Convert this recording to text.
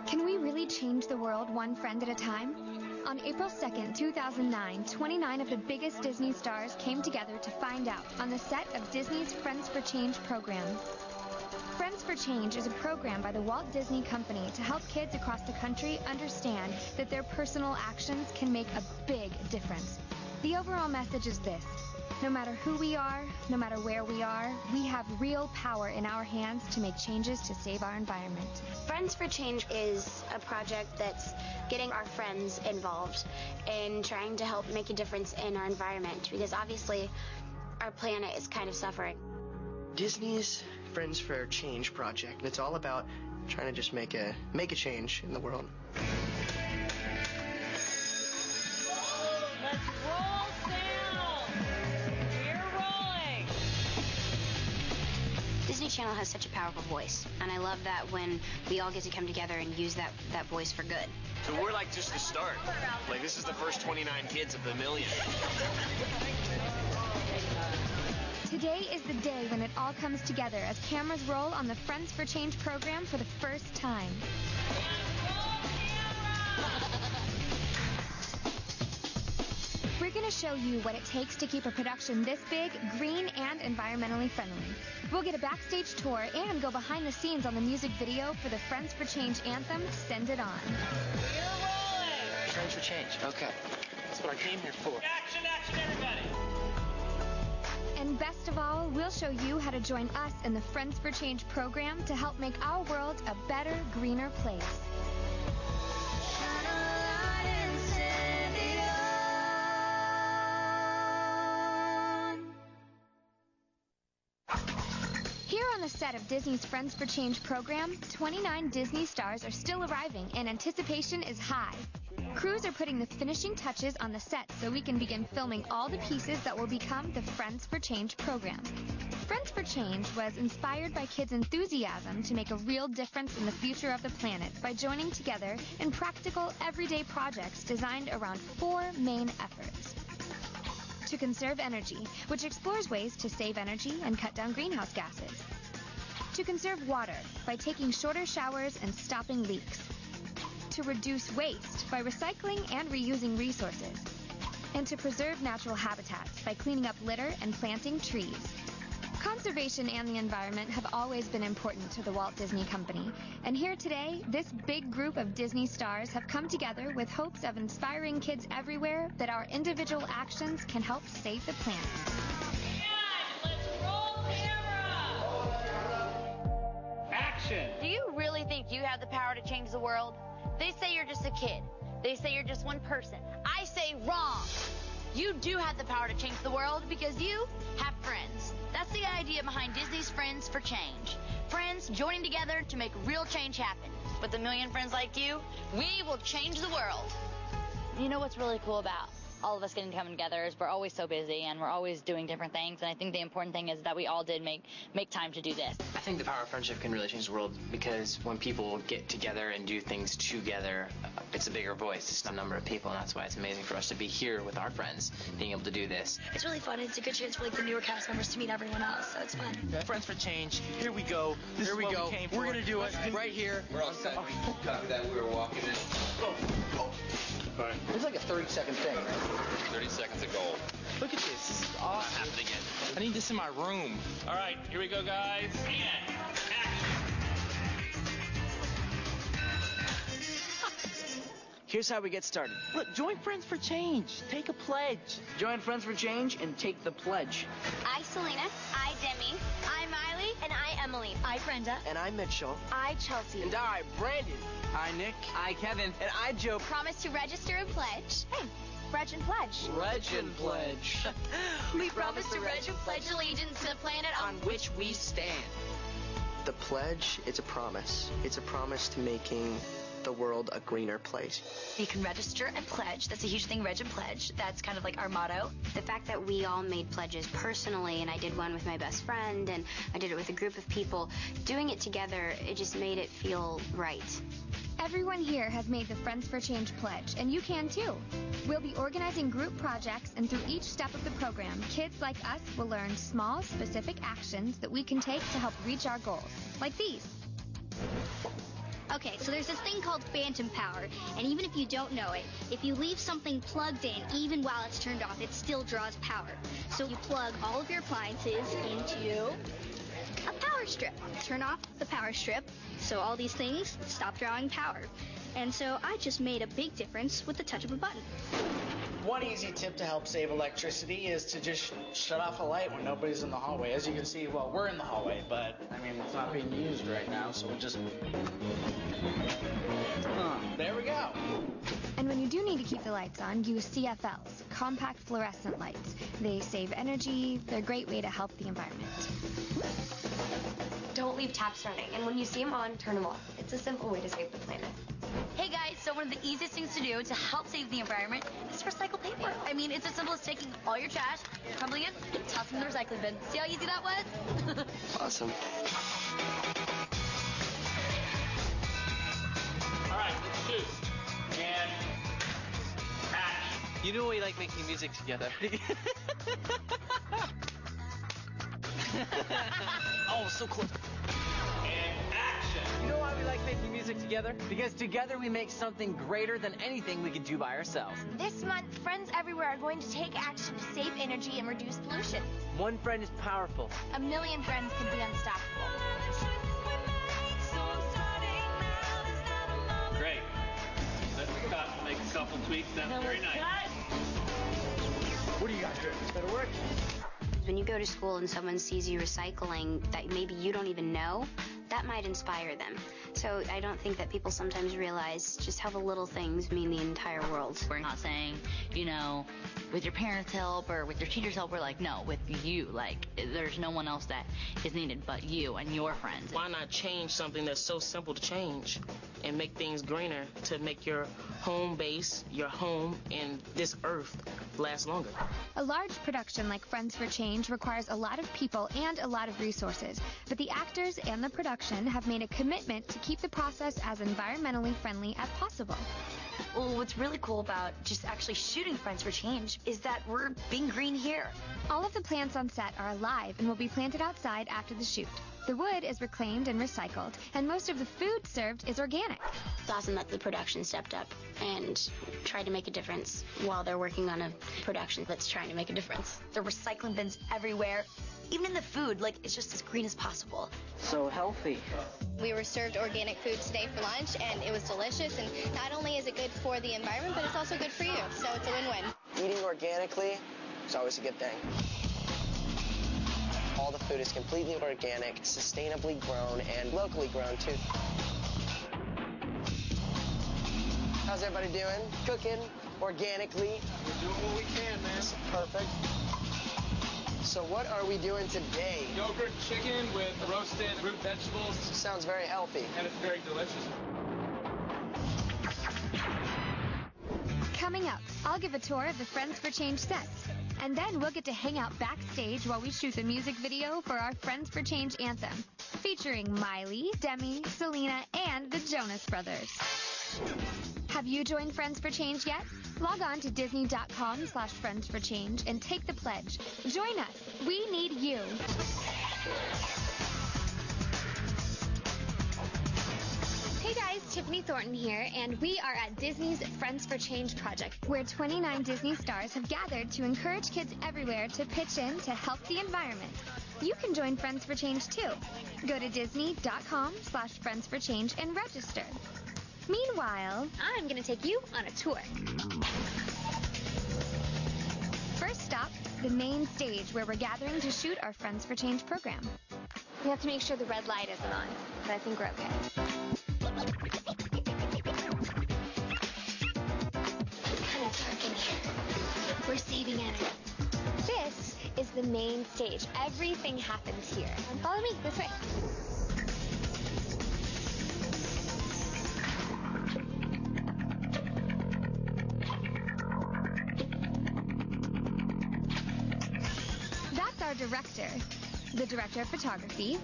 Can we really change the world one friend at a time? On April 2nd, 2009, 29 of the biggest Disney stars came together to find out on the set of Disney's Friends for Change program. Friends for Change is a program by the Walt Disney Company to help kids across the country understand that their personal actions can make a big difference. The overall message is this: no matter who we are, no matter where we are, we have real power in our hands to make changes to save our environment. Friends for Change is a project that's getting our friends involved in trying to help make a difference in our environment, because obviously our planet is kind of suffering. Disney's Friends for Change project, and it's all about trying to just make a change in the world. Let's roll sound. We're rolling. Disney Channel has such a powerful voice, and I love that when we all get to come together and use that voice for good. So we're like just the start. Like this is the first 29 kids of the million. Today is the day when it all comes together as cameras roll on the Friends for Change program for the first time. We're going to show you what it takes to keep a production this big, green, and environmentally friendly. We'll get a backstage tour and go behind the scenes on the music video for the Friends for Change anthem, Send It On. We're rolling. Friends for Change. Okay. That's what I came here for. Action, action, everybody. And best of all, we'll show you how to join us in the Friends for Change program to help make our world a better, greener place. Here on the set of Disney's Friends for Change program, 29 Disney stars are still arriving and anticipation is high. Crews are putting the finishing touches on the set so we can begin filming all the pieces that will become the Friends for Change program. Friends for Change was inspired by kids' enthusiasm to make a real difference in the future of the planet by joining together in practical, everyday projects designed around 4 main efforts. To conserve energy, which explores ways to save energy and cut down greenhouse gases. To conserve water by taking shorter showers and stopping leaks. To reduce waste by recycling and reusing resources. And to preserve natural habitats by cleaning up litter and planting trees. Conservation and the environment have always been important to the Walt Disney Company, and here today, this big group of Disney stars have come together with hopes of inspiring kids everywhere that our individual actions can help save the planet. Let's roll camera. Action. Do you really think you have the power to change the world? They say you're just a kid. They say you're just one person. I say wrong. You do have the power to change the world because you have friends. That's the idea behind Disney's Friends for Change. Friends joining together to make real change happen. With a million friends like you, we will change the world. You know what's really cool about all of us getting to come together is we're always so busy and we're always doing different things, and I think the important thing is that we all did make time to do this. I think the power of friendship can really change the world because when people get together and do things together, it's a bigger voice. It's a number of people, and that's why it's amazing for us to be here with our friends, being able to do this. It's really fun. It's a good chance for the newer cast members to meet everyone else, so it's fun. Okay. Friends for Change. Here we go. This is what we came for. We're gonna do it right here. We're all set. Copy that. We were walking in. Fine. It's like a 30-second thing, right? 30 seconds of gold. Look at this. This is awesome. Not happening again. I need this in my room. All right, here we go, guys. And Here's how we get started. Look, join Friends for Change. Take a pledge. Join Friends for Change and take the pledge. I, Selena. I, Demi. I'm Miley. And I, Emily. I, Brenda. And I'm Mitchell. I, Chelsea. And I, Brandon. Hi, Nick. I, Kevin. And I, Joe. Promise to register and pledge. Hey, Reg and Pledge. Reg and Pledge. We promise to Reg and pledge allegiance to the planet on which we stand. The pledge is a promise. It's a promise to making the world a greener place. You can register and pledge. That's a huge thing, Reg and Pledge. That's kind of like our motto. The fact that we all made pledges personally, and I did one with my best friend, and I did it with a group of people, doing it together, it just made it feel right. Everyone here has made the Friends for Change pledge, and you can too. We'll be organizing group projects, and through each step of the program, kids like us will learn small, specific actions that we can take to help reach our goals, like these. Okay, so there's this thing called phantom power, and even if you don't know it, if you leave something plugged in, even while it's turned off, it still draws power. So you plug all of your appliances into a power strip. Turn off the power strip, so all these things stop drawing power. And so I just made a big difference with the touch of a button. One easy tip to help save electricity is to just shut off a light when nobody's in the hallway. As you can see, well, we're in the hallway, but, I mean, it's not being used right now, so we'll just... there we go. And when you do need to keep the lights on, use CFLs, compact fluorescent lights. They save energy. They're a great way to help the environment. Don't leave taps running, and when you see them on, turn them off. It's a simple way to save the planet. Hey guys, so one of the easiest things to do to help save the environment is recycle paper. I mean, it's as simple as taking all your trash, crumbling it, and tossing it in the recycling bin. See how easy that was? Awesome. All right, let's shoot. And action. You know we like making music together. Oh, so close. And action. You know why we like making music together? Because together we make something greater than anything we could do by ourselves. This month, friends everywhere are going to take action to save energy and reduce pollution. One friend is powerful. A million friends can be unstoppable. Great. Let's cut, make a couple tweaks. That's very nice. What are you guys doing? This better work. When you go to school and someone sees you recycling that maybe you don't even know, that might inspire them. So I don't think that people sometimes realize just how the little things mean the entire world. We're not saying, you know, with your parents' help or with your teacher's help. We're like, no, with you. Like, there's no one else that is needed but you and your friends. Why not change something that's so simple to change and make things greener to make your home base, your home, and this earth last longer? A large production like Friends for Change requires a lot of people and a lot of resources, but the actors and the production have made a commitment to keep the process as environmentally friendly as possible. Well, what's really cool about just actually shooting Friends for Change is that we're being green here. All of the plants on set are alive and will be planted outside after the shoot. The wood is reclaimed and recycled, and most of the food served is organic. It's awesome that the production stepped up and tried to make a difference while they're working on a production that's trying to make a difference. There are recycling bins everywhere. Even in the food, like, it's just as green as possible. So healthy. We were served organic food today for lunch, and it was delicious. And not only is it good for the environment, but it's also good for you. So it's a win-win. Eating organically is always a good thing. All the food is completely organic, sustainably grown, and locally grown, too. How's everybody doing? Cooking organically. We're doing what we can, man. Perfect. So what are we doing today? Yogurt chicken with roasted root vegetables. Sounds very healthy. And it's very delicious. Coming up, I'll give a tour of the Friends for Change sets. And then we'll get to hang out backstage while we shoot the music video for our Friends for Change anthem, featuring Miley, Demi, Selena, and the Jonas Brothers. Have you joined Friends for Change yet? Log on to disney.com/friendsforchange and take the pledge. Join us. We need you. Hey guys, Tiffany Thornton here, and we are at Disney's Friends for Change project, where 29 Disney stars have gathered to encourage kids everywhere to pitch in to help the environment. You can join Friends for Change too. Go to disney.com/friendsforchange and register. Meanwhile, I'm going to take you on a tour. First stop, the main stage where we're gathering to shoot our Friends for Change program. We have to make sure the red light isn't on, but I think we're okay. Kind of dark in here. We're saving energy. This is the main stage. Everything happens here. Follow me this way. That's our director, the director of photography,